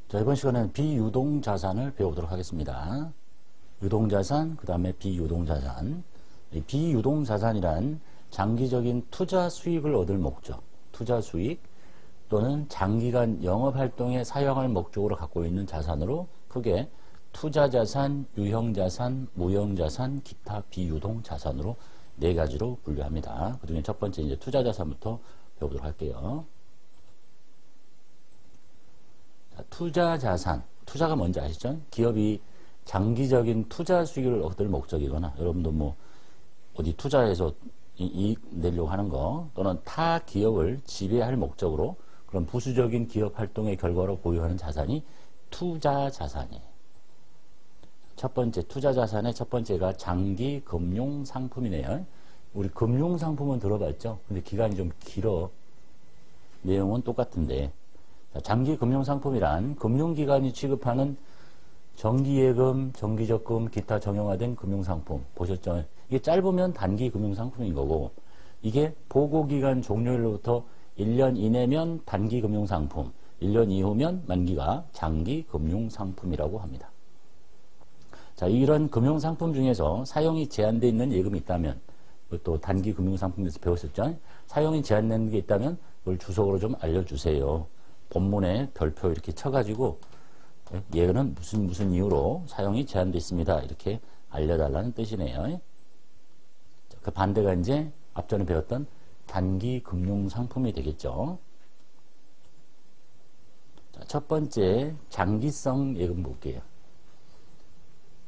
자, 이번 시간에는 비유동자산을 배우도록 하겠습니다. 유동자산, 그 다음에 비유동자산. 이 비유동자산이란 장기적인 투자 수익을 얻을 목적, 투자 수익 또는 장기간 영업활동에 사용할 목적으로 갖고 있는 자산으로 크게 투자자산, 유형자산, 무형자산, 기타 비유동자산으로 네 가지로 분류합니다. 그 중에 첫 번째 이제 투자자산부터 배우도록 할게요. 자, 투자자산, 투자가 뭔지 아시죠? 기업이 장기적인 투자 수익을 얻을 목적이거나 여러분도 뭐 어디 투자해서 이익 내려고 하는 거 또는 타 기업을 지배할 목적으로 그런 부수적인 기업 활동의 결과로 보유하는 자산이 투자자산이에요. 첫 번째 투자자산의 첫 번째가 장기 금융 상품이네요. 우리 금융 상품은 들어봤죠? 근데 기간이 좀 길어. 내용은 똑같은데 장기 금융 상품이란 금융기관이 취급하는 정기예금, 정기적금, 기타 정형화된 금융상품 보셨죠? 이게 짧으면 단기 금융상품인 거고 이게 보고기간 종료일로부터 1년 이내면 단기 금융상품, 1년 이후면 만기가 장기 금융상품이라고 합니다. 자, 이런 금융상품 중에서 사용이 제한되어 있는 예금이 있다면 또 단기 금융상품에서 배웠었죠? 사용이 제한된 게 있다면 그걸 주석으로 좀 알려주세요. 본문에 별표 이렇게 쳐가지고 얘는 무슨 이유로 사용이 제한되어 있습니다. 이렇게 알려달라는 뜻이네요. 그 반대가 이제 앞전에 배웠던 단기 금융상품이 되겠죠. 자, 첫 번째 장기성 예금 볼게요.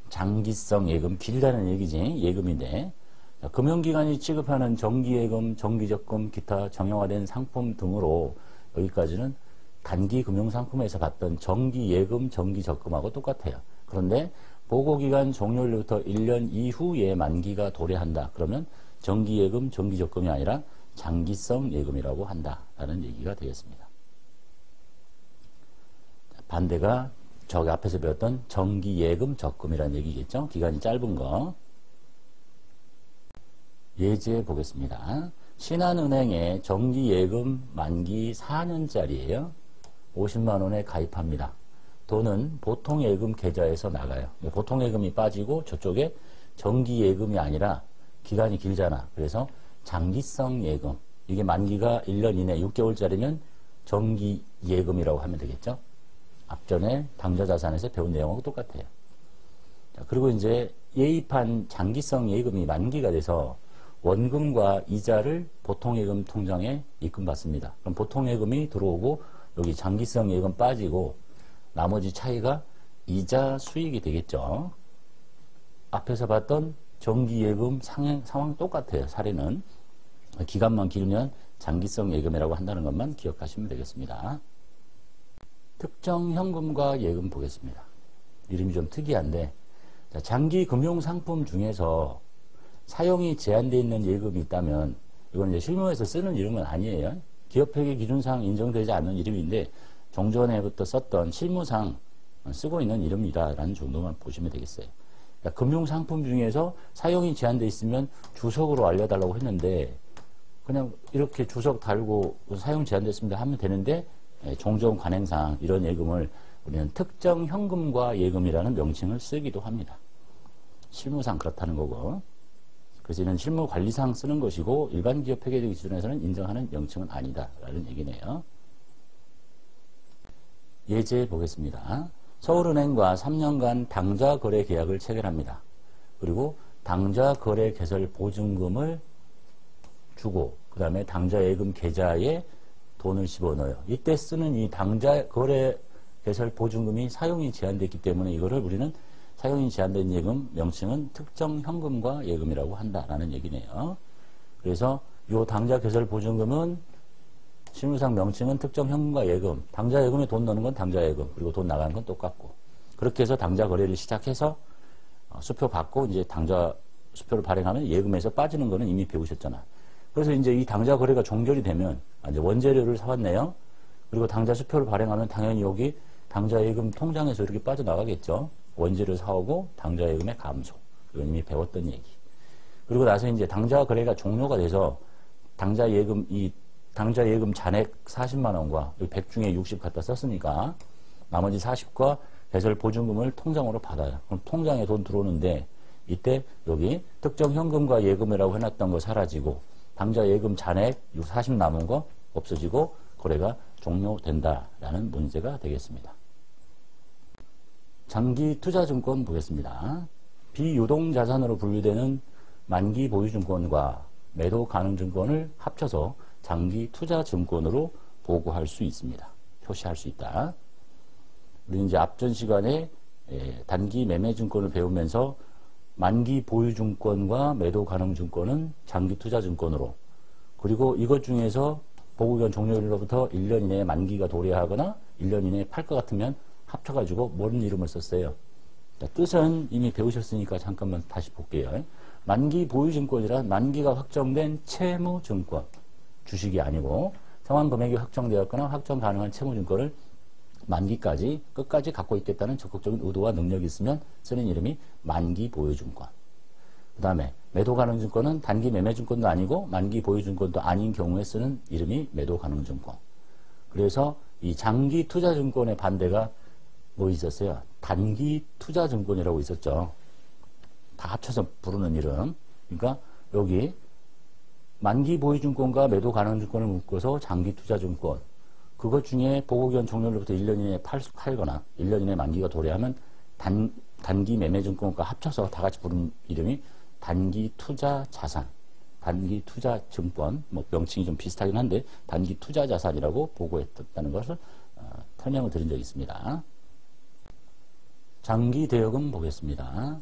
장기성 예금, 길다는 얘기지. 예금인데 자, 금융기관이 취급하는 정기예금, 정기적금, 기타 정형화된 상품 등으로 여기까지는 단기 금융상품에서 봤던 정기예금, 정기적금하고 똑같아요. 그런데 보고기간 종료일로부터 1년 이후에 만기가 도래한다. 그러면 정기예금, 정기적금이 아니라 장기성 예금이라고 한다라는 얘기가 되겠습니다. 반대가 저기 앞에서 배웠던 정기예금, 적금이라는 얘기겠죠. 기간이 짧은 거. 예제 보겠습니다. 신한은행에 정기예금 만기 4년짜리예요. 50만 원에 가입합니다. 돈은 보통예금 계좌에서 나가요. 보통예금이 빠지고 저쪽에 정기예금이 아니라 기간이 길잖아. 그래서 장기성 예금. 이게 만기가 1년 이내 6개월짜리면 정기예금이라고 하면 되겠죠. 앞전에 당좌자산에서 배운 내용하고 똑같아요. 자, 그리고 이제 예입한 장기성 예금이 만기가 돼서 원금과 이자를 보통예금 통장에 입금받습니다. 그럼 보통예금이 들어오고 여기 장기성 예금 빠지고 나머지 차이가 이자 수익이 되겠죠. 앞에서 봤던 정기예금 상황 똑같아요. 사례는 기간만 길면 장기성 예금이라고 한다는 것만 기억하시면 되겠습니다. 특정 현금과 예금 보겠습니다. 이름이 좀 특이한데 자, 장기 금융상품 중에서 사용이 제한되어 있는 예금이 있다면 이건 이제 실무에서 쓰는 이름은 아니에요. 기업회계 기준상 인정되지 않는 이름인데 종전에부터 썼던 실무상 쓰고 있는 이름이다라는 정도만 보시면 되겠어요. 그러니까 금융상품 중에서 사용이 제한되어 있으면 주석으로 알려달라고 했는데 그냥 이렇게 주석 달고 사용 제한됐습니다 하면 되는데 종전 관행상 이런 예금을 우리는 특정 현금과 예금이라는 명칭을 쓰기도 합니다. 실무상 그렇다는 거고 그래서 이는 실무관리상 쓰는 것이고 일반 기업 회계 기준에서는 인정하는 명칭은 아니다라는 얘기네요. 예제 보겠습니다. 서울은행과 3년간 당좌거래 계약을 체결합니다. 그리고 당좌거래 개설 보증금을 주고 그 다음에 당좌예금 계좌에 돈을 집어넣어요. 이때 쓰는 이 당좌거래 개설 보증금이 사용이 제한됐기 때문에 이거를 우리는 사용이 제한된 예금 명칭은 특정 현금과 예금이라고 한다라는 얘기네요. 그래서 이 당좌 개설 보증금은 실무상 명칭은 특정 현금과 예금, 당좌 예금에 돈 넣는 건 당좌 예금, 그리고 돈 나가는 건 똑같고 그렇게 해서 당좌 거래를 시작해서 수표 받고 이제 당좌 수표를 발행하면 예금에서 빠지는 거는 이미 배우셨잖아. 그래서 이제 이 당좌 거래가 종결이 되면 이제 원재료를 사왔네요. 그리고 당좌 수표를 발행하면 당연히 여기 당좌 예금 통장에서 이렇게 빠져나가겠죠. 원재료 사오고 당좌 예금의 감소. 이건 이미 배웠던 얘기. 그리고 나서 이제 당좌 거래가 종료가 돼서 당좌 예금 잔액 40만 원과 100 중에 60 갖다 썼으니까 나머지 40과 배설 보증금을 통장으로 받아요. 그럼 통장에 돈 들어오는데 이때 여기 특정 현금과 예금이라고 해놨던 거 사라지고 당좌 예금 잔액 40 남은 거 없어지고 거래가 종료된다라는 문제가 되겠습니다. 장기 투자증권 보겠습니다. 비유동자산으로 분류되는 만기 보유증권과 매도 가능증권을 합쳐서 장기 투자증권으로 보고할 수 있습니다. 표시할 수 있다. 우리 이제 앞전 시간에 단기 매매증권을 배우면서 만기 보유증권과 매도 가능증권은 장기 투자증권으로, 그리고 이것 중에서 보고기간 종료일로부터 1년 이내에 만기가 도래하거나 1년 이내에 팔 것 같으면 합쳐가지고 모르는 이름을 썼어요. 뜻은 이미 배우셨으니까 잠깐만 다시 볼게요. 만기 보유증권이란 만기가 확정된 채무증권, 주식이 아니고 상환 금액이 확정되었거나 확정 가능한 채무증권을 만기까지 끝까지 갖고 있겠다는 적극적인 의도와 능력이 있으면 쓰는 이름이 만기 보유증권. 그 다음에 매도 가능증권은 단기 매매증권도 아니고 만기 보유증권도 아닌 경우에 쓰는 이름이 매도 가능증권. 그래서 이 장기 투자증권의 반대가 뭐 있었어요? 단기 투자증권이라고 있었죠. 다 합쳐서 부르는 이름. 그러니까 여기 만기 보유증권과 매도 가능증권을 묶어서 장기 투자증권, 그것 중에 보고기간 종료로부터 1년 이내에 팔거나 1년 이내에 만기가 도래하면 단기 매매증권과 합쳐서 다 같이 부르는 이름이 단기 투자자산, 단기 투자증권, 뭐 명칭이 좀 비슷하긴 한데 단기 투자자산이라고 보고했다는 것을 설명을 드린 적이 있습니다. 장기 대여금 보겠습니다.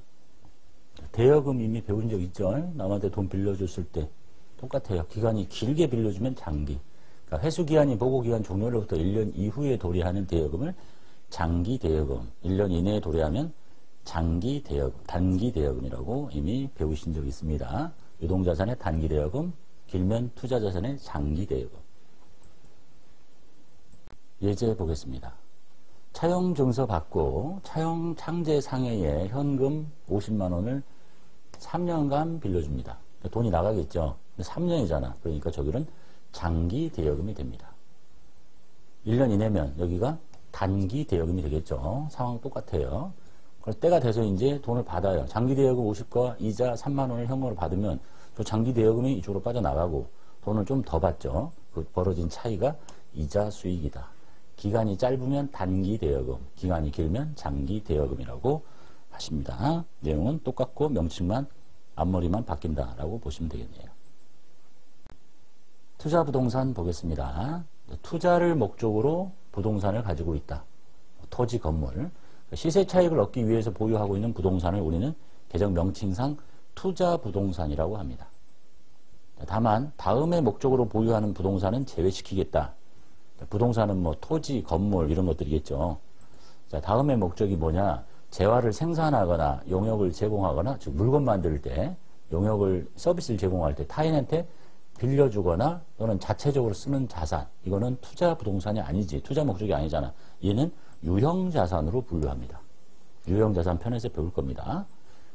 대여금 이미 배운 적 있죠? 남한테 돈 빌려줬을 때 똑같아요. 기간이 길게 빌려주면 장기, 그러니까 회수기한이 보고기간 종료로부터 1년 이후에 도래하는 대여금을 장기 대여금, 1년 이내에 도래하면 장기 대여금, 단기 대여금이라고 이미 배우신 적이 있습니다. 유동자산의 단기 대여금, 길면 투자자산의 장기 대여금. 예제 보겠습니다. 차용 증서 받고 차용 창제 상해에 현금 50만 원을 3년간 빌려줍니다. 돈이 나가겠죠. 3년이잖아. 그러니까 저기는 장기 대여금이 됩니다. 1년 이내면 여기가 단기 대여금이 되겠죠. 상황 똑같아요. 그래서 때가 돼서 이제 돈을 받아요. 장기 대여금 50과 이자 3만 원을 현금으로 받으면 저 장기 대여금이 이쪽으로 빠져나가고 돈을 좀 더 받죠. 그 벌어진 차이가 이자 수익이다. 기간이 짧으면 단기 대여금, 기간이 길면 장기 대여금이라고 하십니다. 내용은 똑같고 명칭만 앞머리만 바뀐다라고 보시면 되겠네요. 투자 부동산 보겠습니다. 투자를 목적으로 부동산을 가지고 있다. 토지, 건물. 시세 차익을 얻기 위해서 보유하고 있는 부동산을 우리는 개정 명칭상 투자 부동산이라고 합니다. 다만 다음의 목적으로 보유하는 부동산은 제외시키겠다. 부동산은 뭐 토지, 건물 이런 것들이겠죠. 자, 다음의 목적이 뭐냐? 재화를 생산하거나 용역을 제공하거나, 즉 물건 만들 때 용역을 서비스를 제공할 때 타인한테 빌려주거나 또는 자체적으로 쓰는 자산, 이거는 투자 부동산이 아니지. 투자 목적이 아니잖아. 얘는 유형자산으로 분류합니다. 유형자산 편에서 배울 겁니다.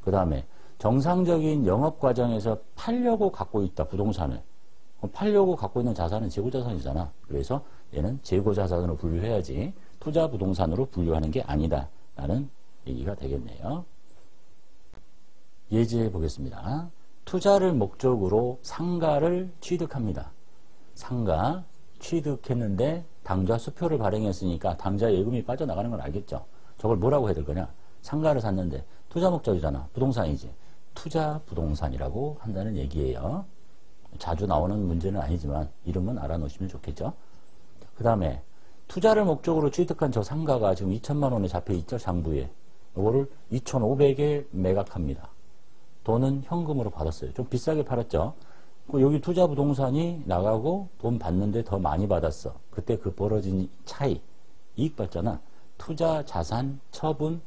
그 다음에 정상적인 영업 과정에서 팔려고 갖고 있다, 부동산을. 팔려고 갖고 있는 자산은 재고자산이잖아. 그래서 얘는 재고자산으로 분류해야지 투자 부동산으로 분류하는 게 아니다 라는 얘기가 되겠네요. 예제 보겠습니다. 투자를 목적으로 상가를 취득합니다. 상가 취득했는데 당좌 수표를 발행했으니까 당좌 예금이 빠져나가는 걸 알겠죠. 저걸 뭐라고 해야 될 거냐? 상가를 샀는데 투자 목적이잖아. 부동산이지. 투자 부동산이라고 한다는 얘기예요. 자주 나오는 문제는 아니지만 이름은 알아놓으시면 좋겠죠. 그 다음에 투자를 목적으로 취득한 저 상가가 지금 2천만 원에 잡혀 있죠. 장부에. 이거를 2,500에 매각합니다. 돈은 현금으로 받았어요. 좀 비싸게 팔았죠. 여기 투자 부동산이 나가고 돈 받는데 더 많이 받았어. 그때 그 벌어진 차이, 이익 받잖아. 투자 자산 처분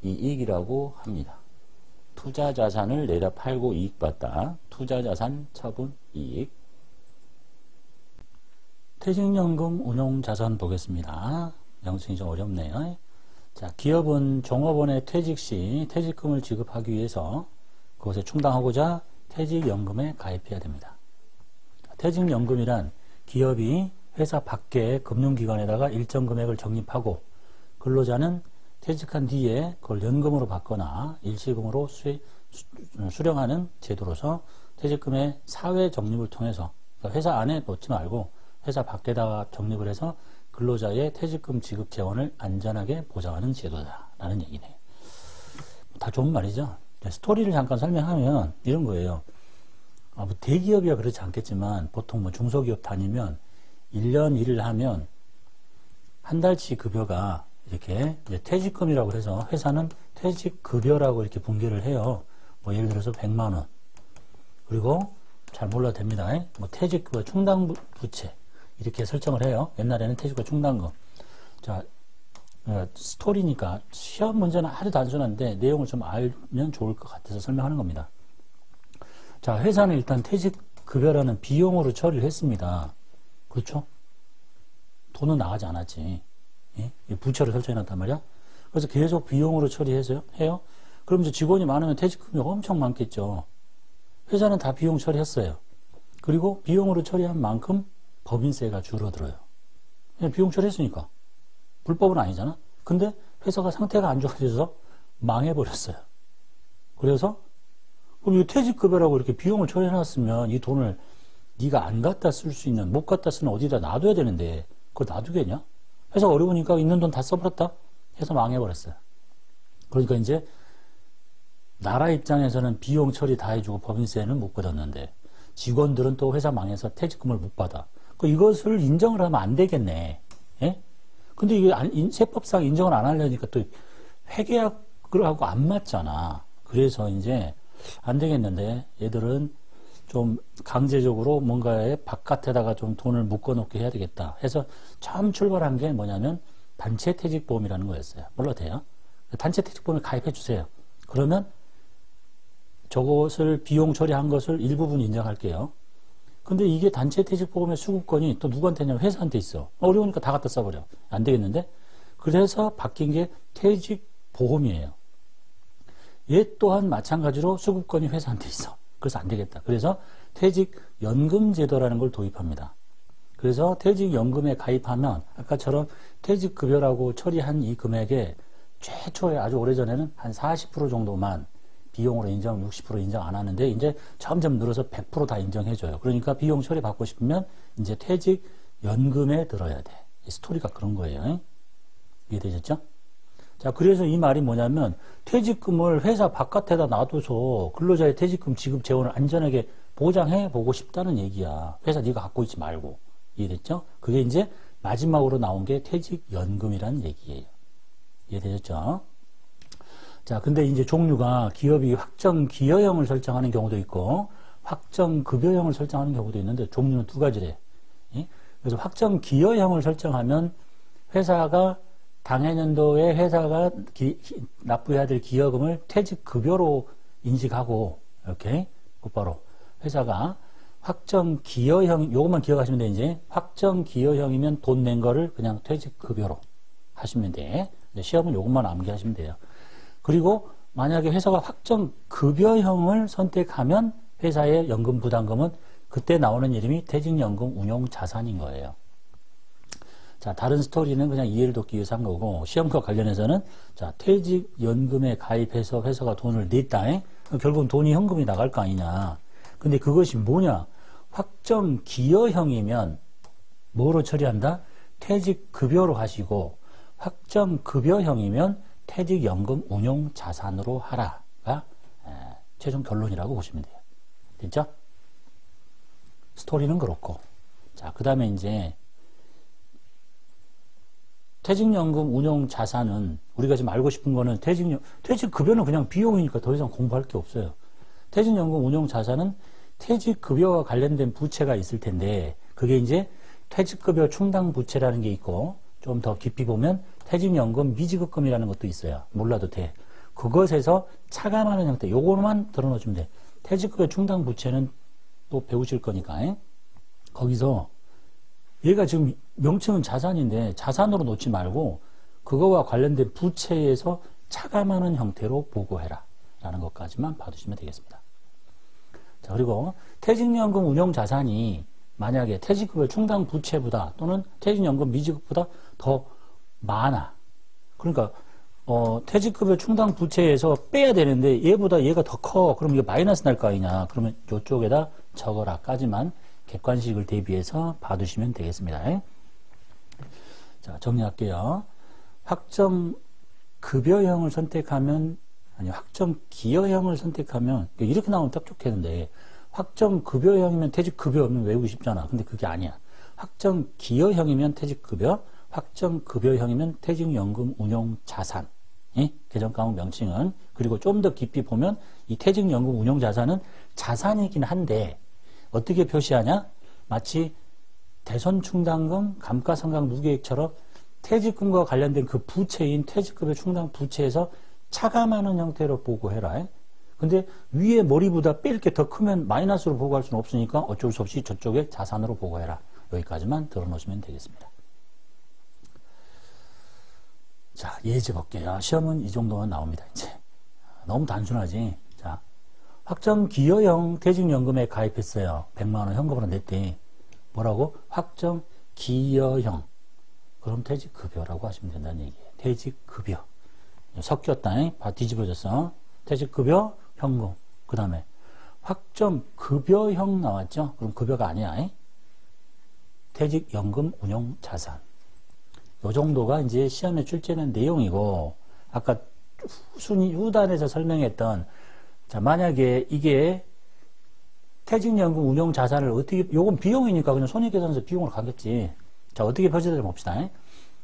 이익이라고 합니다. 투자 자산을 내다 팔고 이익 받다. 투자 자산 처분 이익. 퇴직연금 운용자산 보겠습니다. 명칭이 좀 어렵네요. 자, 기업은 종업원의 퇴직 시 퇴직금을 지급하기 위해서 그것에 충당하고자 퇴직연금에 가입해야 됩니다. 퇴직연금이란 기업이 회사 밖에 금융기관에다가 일정 금액을 적립하고 근로자는 퇴직한 뒤에 그걸 연금으로 받거나 일시금으로 수령하는 제도로서 퇴직금의 사회 적립을 통해서, 그러니까 회사 안에 놓지 말고 회사 밖에다가 적립을 해서 근로자의 퇴직금 지급 재원을 안전하게 보장하는 제도다라는 얘기네. 다 좋은 말이죠. 스토리를 잠깐 설명하면 이런 거예요. 뭐 대기업이야 그렇지 않겠지만 보통 뭐 중소기업 다니면 1년 일을 하면 한 달치 급여가 이렇게 이제 퇴직금이라고 해서 회사는 퇴직급여라고 이렇게 분개를 해요. 뭐 예를 들어서 100만 원. 그리고 잘 몰라도 됩니다. 뭐 퇴직급여 충당부채 이렇게 설정을 해요. 옛날에는 퇴직급여 충당금. 자, 스토리니까 시험 문제는 아주 단순한데 내용을 좀 알면 좋을 것 같아서 설명하는 겁니다. 자, 회사는 일단 퇴직급여라는 비용으로 처리를 했습니다. 그렇죠? 돈은 나가지 않았지. 예? 부채를 설정해놨단 말이야. 그래서 계속 비용으로 처리해서 해요. 그럼 이제 직원이 많으면 퇴직금이 엄청 많겠죠. 회사는 다 비용 처리했어요. 그리고 비용으로 처리한 만큼 법인세가 줄어들어요. 그냥 비용 처리했으니까. 불법은 아니잖아. 근데 회사가 상태가 안 좋아져서 망해버렸어요. 그래서 그럼 이 퇴직급여라고 이렇게 비용을 처리해놨으면 이 돈을 네가 안 갖다 쓸 수 있는, 못 갖다 쓰는 어디다 놔둬야 되는데 그걸 놔두겠냐? 회사가 어려우니까 있는 돈 다 써버렸다 해서 망해버렸어요. 그러니까 이제 나라 입장에서는 비용 처리 다 해주고 법인세는 못 걷었는데 직원들은 또 회사 망해서 퇴직금을 못 받아. 이것을 인정을 하면 안 되겠네. 예? 근데 이게 세법상 인정을 안 하려니까 또 회계학을 하고 안 맞잖아. 그래서 이제 안 되겠는데 얘들은 좀 강제적으로 뭔가에 바깥에다가 좀 돈을 묶어놓게 해야 되겠다 해서 처음 출발한 게 뭐냐면 단체 퇴직보험이라는 거였어요. 몰라도 돼요. 단체 퇴직보험에 가입해 주세요. 그러면 저것을 비용 처리한 것을 일부분 인정할게요. 근데 이게 단체 퇴직보험의 수급권이 또 누구한테 있냐면 회사한테 있어. 어려우니까 다 갖다 써버려. 안 되겠는데? 그래서 바뀐 게 퇴직보험이에요. 얘 또한 마찬가지로 수급권이 회사한테 있어. 그래서 안 되겠다. 그래서 퇴직연금제도라는 걸 도입합니다. 그래서 퇴직연금에 가입하면 아까처럼 퇴직급여라고 처리한 이 금액에 최초에 아주 오래전에는 한 40% 정도만 비용으로 인정, 60% 인정 안 하는데 이제 점점 늘어서 100% 다 인정해줘요. 그러니까 비용 처리 받고 싶으면 이제 퇴직연금에 들어야 돼. 이 스토리가 그런 거예요. 이해되셨죠? 자, 그래서 이 말이 뭐냐면 퇴직금을 회사 바깥에다 놔둬서 근로자의 퇴직금 지급 재원을 안전하게 보장해 보고 싶다는 얘기야. 회사 네가 갖고 있지 말고. 이해됐죠? 그게 이제 마지막으로 나온 게 퇴직연금이라는 얘기예요. 이해되셨죠? 자, 근데 이제 종류가 기업이 확정기여형을 설정하는 경우도 있고 확정급여형을 설정하는 경우도 있는데 종류는 두 가지래. 예? 그래서 확정기여형을 설정하면 회사가 당해년도에 회사가 납부해야 될 기여금을 퇴직급여로 인식하고 이렇게 곧바로 회사가 확정기여형, 요것만 기억하시면 돼. 이제 확정기여형이면 돈 낸 거를 그냥 퇴직급여로 하시면 돼. 시험은 요것만 암기하시면 돼요. 그리고 만약에 회사가 확정급여형을 선택하면 회사의 연금부담금은 그때 나오는 이름이 퇴직연금 운용자산인 거예요. 자, 다른 스토리는 그냥 이해를 돕기 위해서 한 거고 시험과 관련해서는 자, 퇴직연금에 가입해서 회사가 돈을 냈다. 결국은 돈이 현금이 나갈 거 아니냐. 근데 그것이 뭐냐? 확정기여형이면 뭐로 처리한다? 퇴직급여로 하시고 확정급여형이면 퇴직연금 운용자산으로 하라가 최종 결론이라고 보시면 돼요. 됐죠? 스토리는 그렇고. 자, 그 다음에 이제 퇴직연금 운용자산은 우리가 지금 알고 싶은 거는 퇴직급여는 그냥 비용이니까 더 이상 공부할 게 없어요. 퇴직연금 운용자산은 퇴직급여와 관련된 부채가 있을 텐데 그게 이제 퇴직급여 충당부채라는 게 있고 좀 더 깊이 보면 퇴직연금 미지급금이라는 것도 있어요. 몰라도 돼. 그것에서 차감하는 형태, 요거만 들어놓으시면 돼. 퇴직급여 충당부채는 또 배우실 거니까. 거기서 얘가 지금 명칭은 자산인데 자산으로 놓지 말고 그거와 관련된 부채에서 차감하는 형태로 보고해라 라는 것까지만 봐두시면 되겠습니다. 자, 그리고 퇴직연금 운용자산이 만약에 퇴직급여 충당부채보다 또는 퇴직연금 미지급보다 더 많아. 그러니까 퇴직급여 충당 부채에서 빼야 되는데 얘보다 얘가 더 커. 그럼 이게 마이너스 날 거 아니냐. 그러면 이쪽에다 적어라까지만 객관식을 대비해서 봐두시면 되겠습니다. 자, 정리할게요. 확정급여형을 선택하면, 아니, 확정기여형을 선택하면, 이렇게 나오면 딱 좋겠는데, 확정급여형이면 퇴직급여는 외우기 쉽잖아. 근데 그게 아니야. 확정기여형이면 퇴직급여, 확정급여형이면 퇴직연금 운용자산. 개정 과목 명칭은. 그리고 좀 더 깊이 보면 이 퇴직연금 운용자산은 자산이긴 한데 어떻게 표시하냐? 마치 대손충당금, 감가상각 무계획처럼 퇴직금과 관련된 그 부채인 퇴직급여 충당 부채에서 차감하는 형태로 보고해라. 근데 위에 머리보다 뺄 게 더 크면 마이너스로 보고할 수는 없으니까 어쩔 수 없이 저쪽에 자산으로 보고해라. 여기까지만 들어놓으시면 되겠습니다. 자, 예제 볼게요. 시험은 이 정도만 나옵니다, 이제. 너무 단순하지. 자, 확정기여형 퇴직연금에 가입했어요. 100만원 현금으로 냈더니, 뭐라고? 확정기여형. 그럼 퇴직급여라고 하시면 된다는 얘기예요. 퇴직급여. 섞였다, 뒤집어졌어. 퇴직급여, 현금. 그 다음에, 확정급여형 나왔죠? 그럼 급여가 아니야. 퇴직연금 운용자산. 요 정도가 이제 시험에 출제된 내용이고, 아까 순위 후단에서 설명했던, 자, 만약에 이게 퇴직연금 운용자산을 어떻게, 요건 비용이니까 그냥 손익계산서 비용으로 가겠지. 자, 어떻게 표시되는지 봅시다.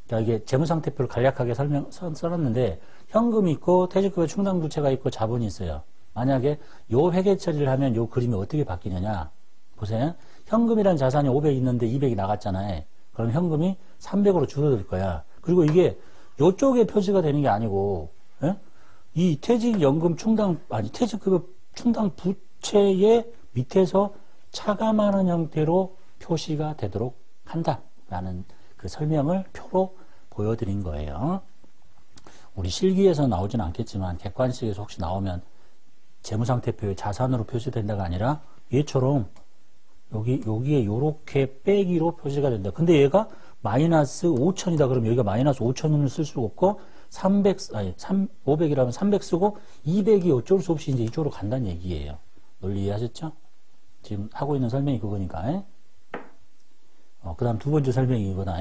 자, 이게 재무상태표를 간략하게 써놨는데, 현금이 있고, 퇴직급여 충당부채가 있고, 자본이 있어요. 만약에 요 회계 처리를 하면 요 그림이 어떻게 바뀌느냐. 보세요. 현금이란 자산이 500 있는데 200이 나갔잖아요. 그럼 현금이 300으로 줄어들 거야. 그리고 이게 요쪽에 표시가 되는 게 아니고, 이 퇴직연금 충당, 아니, 퇴직급여 충당 부채의 밑에서 차감하는 형태로 표시가 되도록 한다. 라는 그 설명을 표로 보여드린 거예요. 우리 실기에서 나오진 않겠지만, 객관식에서 혹시 나오면 재무상태표에 자산으로 표시된다가 아니라 얘처럼 여기에 요렇게 빼기로 표시가 된다. 근데 얘가 마이너스 5천이다. 그러면 여기가 마이너스 5천원을 쓸 수가 없고, 500이라면 300 쓰고, 200이 어쩔 수 없이 이제 이쪽으로 간다는 얘기예요. 논리 이해하셨죠? 지금 하고 있는 설명이 그거니까. 그 다음 두 번째 설명이 이거다.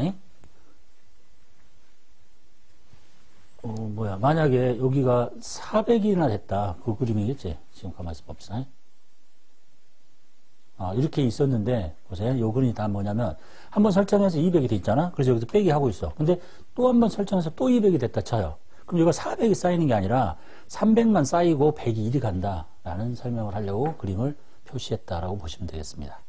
만약에 여기가 400이나 됐다. 그 그림이겠지? 지금 가만히 있어 봅시다. 이렇게 있었는데, 보세요. 요 그림이 다 뭐냐면, 한번 설정해서 200이 돼 있잖아? 그래서 여기서 빼기 하고 있어. 근데 또 한번 설정해서 또 200이 됐다 쳐요. 그럼 이거 400이 쌓이는 게 아니라, 300만 쌓이고 100이 1이 간다. 라는 설명을 하려고 그림을 표시했다라고 보시면 되겠습니다.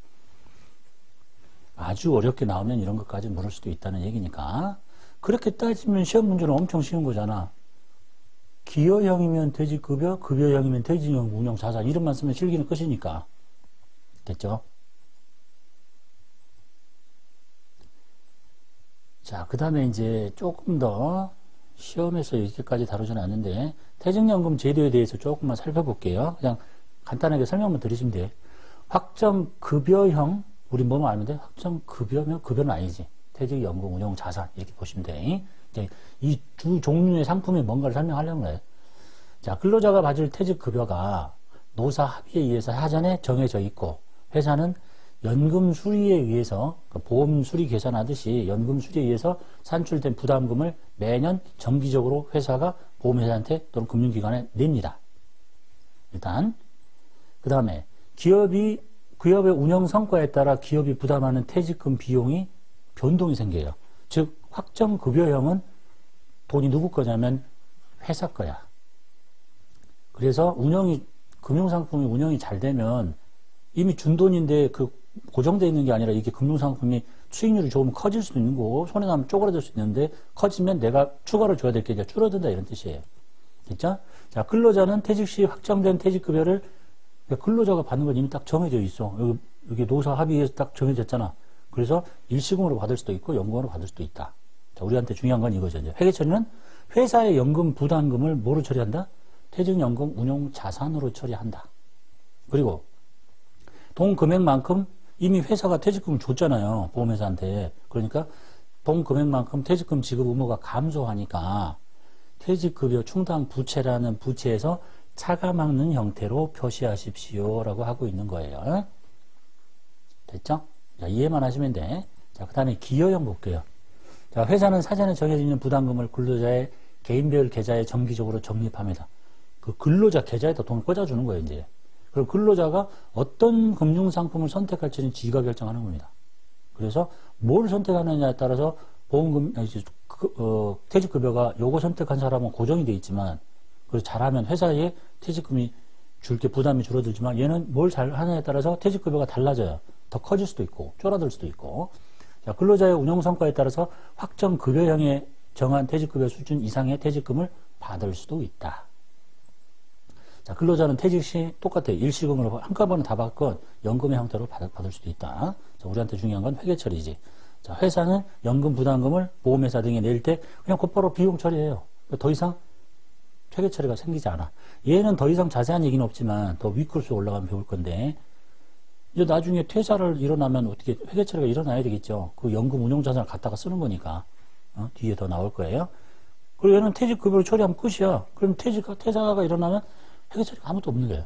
아주 어렵게 나오면 이런 것까지 물을 수도 있다는 얘기니까. 그렇게 따지면 시험 문제는 엄청 쉬운 거잖아. 기여형이면 퇴직급여, 급여형이면 퇴직연금 운용자산. 이름만 쓰면 실기는 끝이니까. 됐죠? 자, 그 다음에 이제 조금 더 시험에서 이렇게까지 다루지는 않는데, 퇴직연금 제도에 대해서 조금만 살펴볼게요. 그냥 간단하게 설명만 드리시면 돼요. 확정급여형, 우리 뭐만 알면 돼? 확정급여면 급여는 아니지. 퇴직연금 운용자산, 이렇게 보시면 돼. 이 두 종류의 상품이 뭔가를 설명하려는 거예요. 자, 근로자가 받을 퇴직급여가 노사 합의에 의해서 사전에 정해져 있고, 회사는 연금 수리에 의해서, 보험 수리 계산하듯이 연금 수리에 의해서 산출된 부담금을 매년 정기적으로 회사가 보험회사한테 또는 금융기관에 냅니다. 일단, 그 다음에 기업의 운영 성과에 따라 기업이 부담하는 퇴직금 비용이 변동이 생겨요. 즉, 확정급여형은 돈이 누구 거냐면 회사 거야. 그래서 금융상품이 운영이 잘 되면 이미 준 돈인데 그 고정되어 있는 게 아니라 이게 금융상품이 수익률이 조금 커질 수도 있는 거고, 손해 나면 쪼그라들 수 있는데, 커지면 내가 추가로 줘야 될 게 이제 줄어든다 이런 뜻이에요. 됐죠? 자, 근로자는 퇴직 시 확정된 퇴직급여를 근로자가 받는 건 이미 딱 정해져 있어. 여기 노사 합의에서 딱 정해졌잖아. 그래서 일시금으로 받을 수도 있고 연금으로 받을 수도 있다. 자, 우리한테 중요한 건 이거죠. 이제 회계 처리는 회사의 연금 부담금을 뭐로 처리한다? 퇴직연금 운용 자산으로 처리한다. 그리고 돈 금액만큼 이미 회사가 퇴직금을 줬잖아요. 보험회사한테. 그러니까 돈 금액만큼 퇴직금 지급 의무가 감소하니까 퇴직급여 충당 부채라는 부채에서 차가 막는 형태로 표시하십시오라고 하고 있는 거예요. 됐죠? 자, 이해만 하시면 돼. 자, 그 다음에 기여형 볼게요. 자, 회사는 사전에 정해져 있는 부담금을 근로자의 개인별 계좌에 정기적으로 적립합니다. 그 근로자 계좌에다 돈을 꽂아주는 거예요, 이제. 그리고 근로자가 어떤 금융상품을 선택할지는 지가 결정하는 겁니다. 그래서 뭘 선택하느냐에 따라서 보험금, 퇴직급여가 요거 선택한 사람은 고정이 돼 있지만, 그래서 잘하면 회사에 퇴직금이 줄게 부담이 줄어들지만 얘는 뭘 잘하느냐에 따라서 퇴직급여가 달라져요. 더 커질 수도 있고, 줄어들 수도 있고. 자, 근로자의 운영성과에 따라서 확정 급여형에 정한 퇴직급여 수준 이상의 퇴직금을 받을 수도 있다. 자, 근로자는 퇴직 시 똑같아요. 일시금으로 한꺼번에 다 받건 연금의 형태로 받을 수도 있다. 자, 우리한테 중요한 건 회계 처리지. 자, 회사는 연금 부담금을 보험회사 등에 낼 때 그냥 곧바로 비용 처리해요. 더 이상 회계 처리가 생기지 않아. 얘는 더 이상 자세한 얘기는 없지만 더 윗글수 올라가면 배울 건데, 이제 나중에 퇴사를 일어나면 어떻게 회계 처리가 일어나야 되겠죠. 그 연금 운용자산을 갖다가 쓰는 거니까. 뒤에 더 나올 거예요. 그리고 얘는 퇴직급여를 처리하면 끝이야. 그럼 퇴사가 일어나면 회계 처리가 아무것도 없는 거예요.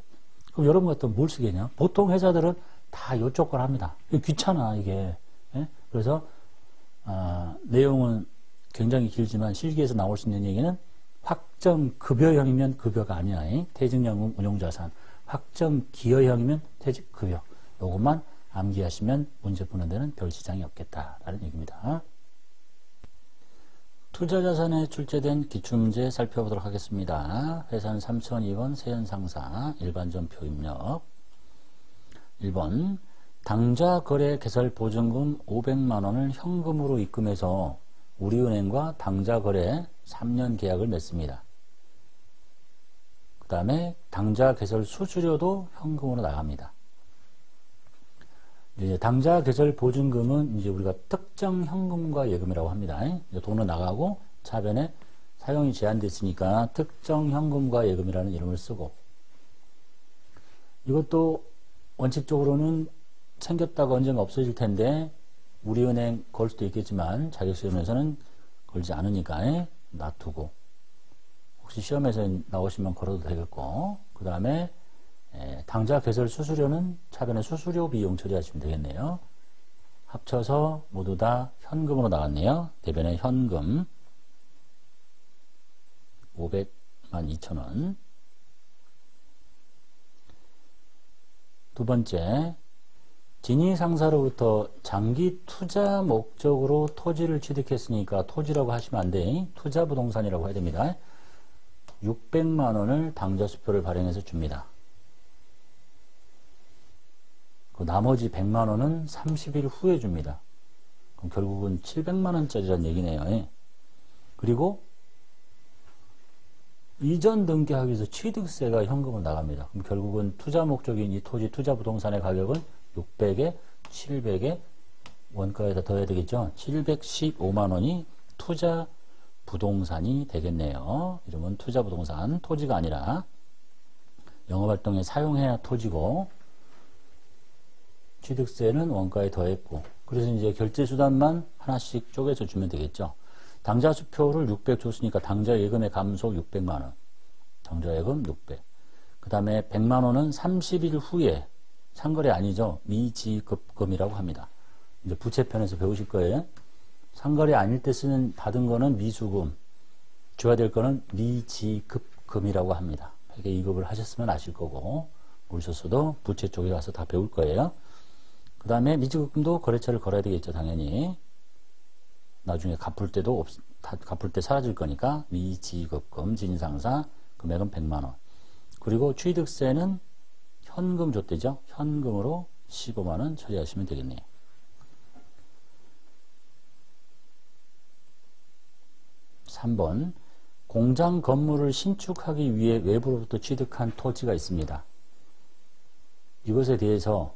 그럼 여러분 같으면 뭘 쓰겠냐? 보통 회사들은 다 이쪽 걸 합니다. 귀찮아, 이게. 예? 그래서, 내용은 굉장히 길지만 실기에서 나올 수 있는 얘기는 확정 급여형이면 급여가 아니야. 퇴직연금 운용자산. 확정 기여형이면 퇴직급여. 요것만 암기하시면 문제 푸는 데는 별 지장이 없겠다라는 얘기입니다. 투자자산에 출제된 기출문제 살펴보도록 하겠습니다. 회사는 3002번 세연상사 일반전표 입력. 1번 당좌거래 개설 보증금 500만원을 현금으로 입금해서 우리은행과 당좌거래 3년 계약을 맺습니다. 그 다음에 당좌 개설 수수료도 현금으로 나갑니다. 이제 당좌 개설 보증금은 이제 우리가 특정 현금과 예금이라고 합니다. 이제 돈은 나가고 차변에 사용이 제한됐으니까 특정 현금과 예금이라는 이름을 쓰고, 이것도 원칙적으로는 생겼다가 언젠가 없어질 텐데 우리은행 걸 수도 있겠지만 자격시험에서는 걸지 않으니까 놔두고, 혹시 시험에서 나오시면 걸어도 되겠고, 그 다음에 당좌 개설 수수료는 차변에 수수료 비용 처리하시면 되겠네요. 합쳐서 모두 다 현금으로 나왔네요. 대변에 현금 5,200,000원. 두 번째, 진위 상사로부터 장기 투자 목적으로 토지를 취득했으니까 토지라고 하시면 안 돼. 투자 부동산이라고 해야 됩니다. 600만 원을 당좌 수표를 발행해서 줍니다. 그 나머지 100만 원은 30일 후에 줍니다. 그럼 결국은 700만 원짜리란 얘기네요. 그리고 이전 등기하기 위해서 취득세가 현금으로 나갑니다. 그럼 결국은 투자 목적인 이 토지 투자 부동산의 가격은 600에 700에 원가에다 더해야 되겠죠. 715만 원이 투자 부동산이 되겠네요. 이름은 투자 부동산, 토지가 아니라 영업활동에 사용해야 토지고, 취득세는 원가에 더했고, 그래서 이제 결제수단만 하나씩 쪼개서 주면 되겠죠. 당좌 수표를 600 줬으니까 당좌 예금의 감소 600만 원. 당좌 예금 600. 그 다음에 100만 원은 30일 후에, 상거래 아니죠. 미지급금이라고 합니다. 이제 부채편에서 배우실 거예요. 상거래 아닐 때 쓰는 받은 거는 미수금, 줘야 될 거는 미지급금이라고 합니다. 회계 2급을 하셨으면 아실 거고, 모르셨어도 부채 쪽에 가서 다 배울 거예요. 그 다음에 미지급금도 거래처를 걸어야 되겠죠, 당연히. 나중에 갚을 때 사라질 거니까 미지급금, 진상사, 금액은 100만 원. 그리고 취득세는 현금 줬대죠. 현금으로 15만 원 처리하시면 되겠네요. 3번, 공장 건물을 신축하기 위해 외부로부터 취득한 토지가 있습니다. 이것에 대해서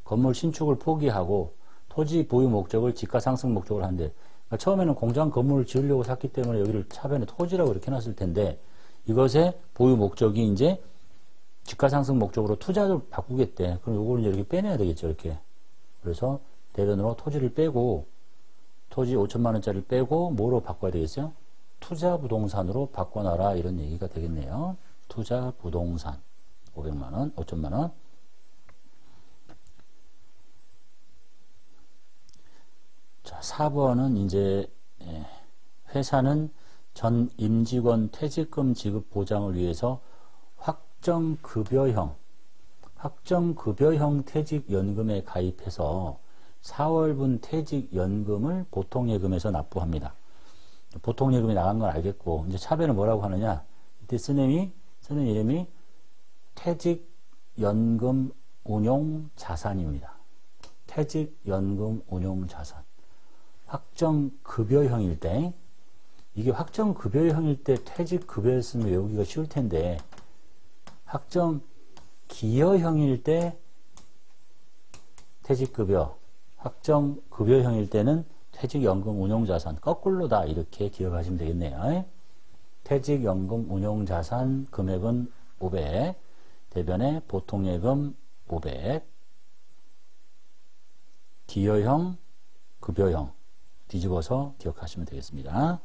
건물 신축을 포기하고 토지 보유 목적을 집가 상승 목적으로 한대. 그러니까 처음에는 공장 건물을 지으려고 샀기 때문에 여기를 차변에 토지라고 이렇게 해놨을 텐데, 이것의 보유 목적이 이제 집가 상승 목적으로 투자를 바꾸겠대. 그럼 요걸 이제 이렇게 빼내야 되겠죠, 이렇게. 그래서 대변으로 토지를 빼고, 토지 5천만 원짜리를 빼고 뭐로 바꿔야 되겠어요? 투자 부동산으로 바꿔놔라 이런 얘기가 되겠네요. 투자 부동산 500만원, 5천만원. 자, 4번은 이제 회사는 전 임직원 퇴직금 지급 보장을 위해서 확정급여형 퇴직연금에 가입해서 4월분 퇴직연금을 보통예금에서 납부합니다. 보통예금이 나간 건 알겠고, 이제 차변은 뭐라고 하느냐? 이때 쓰는 이름이 퇴직연금 운용자산입니다. 퇴직연금 운용자산. 확정급여형일 때, 이게 확정급여형일 때 퇴직급여였으면 외우기가 쉬울 텐데, 확정기여형일 때 퇴직급여, 확정급여형일 때는 퇴직연금 운용자산, 거꾸로다 이렇게 기억하시면 되겠네요. 퇴직연금 운용자산 금액은 500, 대변에 보통예금 500, 기여형, 급여형 뒤집어서 기억하시면 되겠습니다.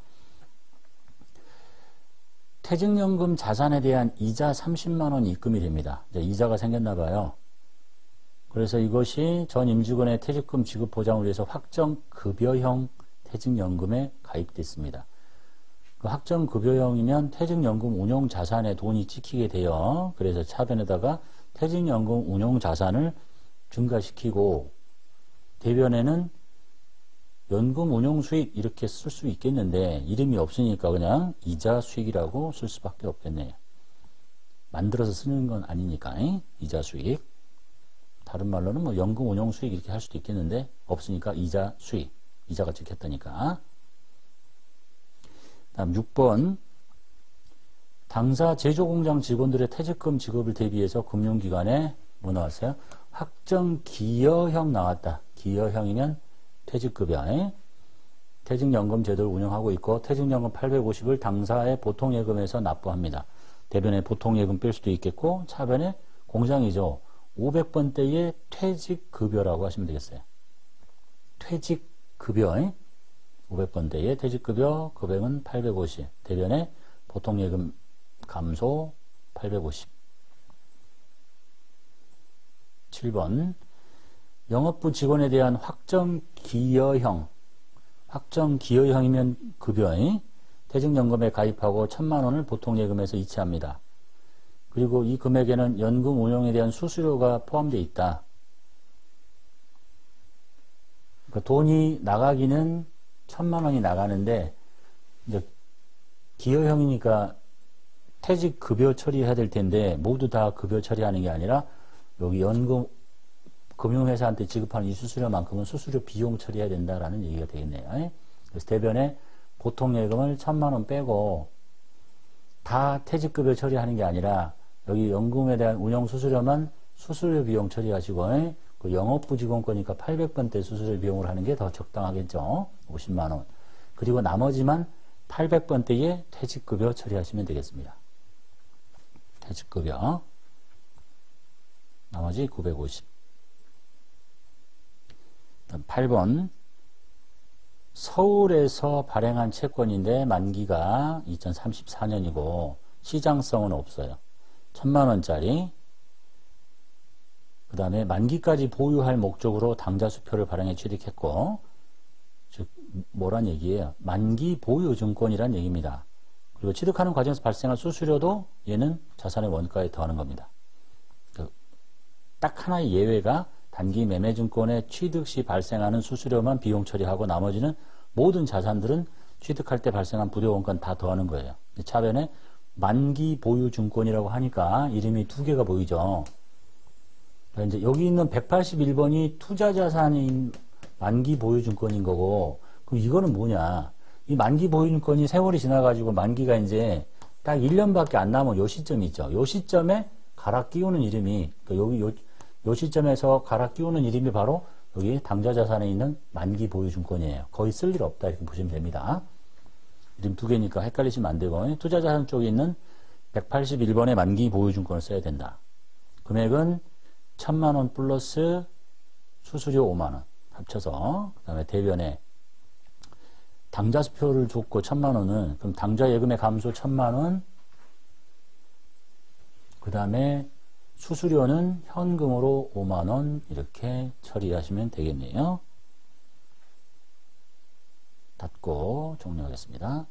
퇴직연금 자산에 대한 이자 30만원 입금이 됩니다. 이제 이자가 생겼나 봐요. 그래서 이것이 전 임직원의 퇴직금 지급 보장을 위해서 확정급여형 퇴직연금에 가입됐습니다. 그 확정급여형이면 퇴직연금 운용자산에 돈이 찍히게 돼요. 그래서 차변에다가 퇴직연금 운용자산을 증가시키고 대변에는 연금 운용 수익 이렇게 쓸 수 있겠는데 이름이 없으니까 그냥 이자 수익이라고 쓸 수밖에 없겠네요. 만들어서 쓰는 건 아니니까 이자 수익. 다른 말로는 뭐 연금 운용 수익 이렇게 할 수도 있겠는데 없으니까 이자 수익. 이자가 찍혔다니까. 다음 6번. 당사 제조공장 직원들의 퇴직금 지급을 대비해서 금융기관에 뭐 나왔어요? 확정기여형 나왔다. 기여형이면 퇴직급여, 퇴직연금 제도를 운영하고 있고 퇴직연금 850을 당사의 보통예금에서 납부합니다. 대변에 보통예금 뺄 수도 있겠고 차변에 공장이죠. 500번대의 퇴직급여라고 하시면 되겠어요. 퇴직급여 500번대의 퇴직급여 금액은 850 대변에 보통예금 감소 850 7번 영업부 직원에 대한 확정기여형이면 급여, 퇴직연금에 가입하고 1000만원을 보통예금에서 이체합니다. 그리고 이 금액에는 연금 운용에 대한 수수료가 포함되어 있다. 그러니까 돈이 나가기는 1000만원이 나가는데 이제 기여형이니까 퇴직급여 처리해야 될 텐데 모두 다 급여 처리하는 게 아니라 여기 연금 금융회사한테 지급하는 이 수수료만큼은 수수료 비용 처리해야 된다라는 얘기가 되겠네요. 그래서 대변에 보통예금을 1000만원 빼고 다 퇴직급여 처리하는 게 아니라 여기 연금에 대한 운용 수수료만 수수료 비용 처리하시고 그 영업부 직원 거니까 800번대 수수료 비용을 하는 게 더 적당하겠죠. 50만원. 그리고 나머지만 800번대의 퇴직급여 처리하시면 되겠습니다. 퇴직급여 나머지 950. 8번 서울에서 발행한 채권인데 만기가 2034년이고 시장성은 없어요. 1000만원짜리 그 다음에 만기까지 보유할 목적으로 당좌수표를 발행해 취득했고 즉 뭐란 얘기예요? 만기 보유 증권이란 얘기입니다. 그리고 취득하는 과정에서 발생한 수수료도 얘는 자산의 원가에 더하는 겁니다. 딱 하나의 예외가 단기 매매증권의 취득 시 발생하는 수수료만 비용 처리하고 나머지는 모든 자산들은 취득할 때 발생한 부대원가는 다 더하는 거예요. 차변에 만기 보유 증권이라고 하니까 이름이 두 개가 보이죠. 이제 여기 있는 181번이 투자자산인 만기 보유 증권인 거고 그럼 이거는 뭐냐? 이 만기 보유 증권이 세월이 지나가지고 만기가 이제 딱 1년밖에 안 남은 요 시점이 있죠. 요 시점에 갈아 끼우는 이름이 그러니까 여기 요 시점에서 갈아 끼우는 이름이 바로 여기 당좌자산에 있는 만기 보유증권이에요. 거의 쓸 일 없다 이렇게 보시면 됩니다. 이름 두 개니까 헷갈리시면 안 되고 투자자산 쪽에 있는 181번의 만기 보유증권을 써야 된다. 금액은 1000만원 플러스 수수료 5만원 합쳐서 그 다음에 대변에 당좌표를 줬고 1,000만원은 그럼 당좌 예금의 감소 1,000만원, 그 다음에 수수료는 현금으로 5만원 이렇게 처리하시면 되겠네요. 닫고 종료하겠습니다.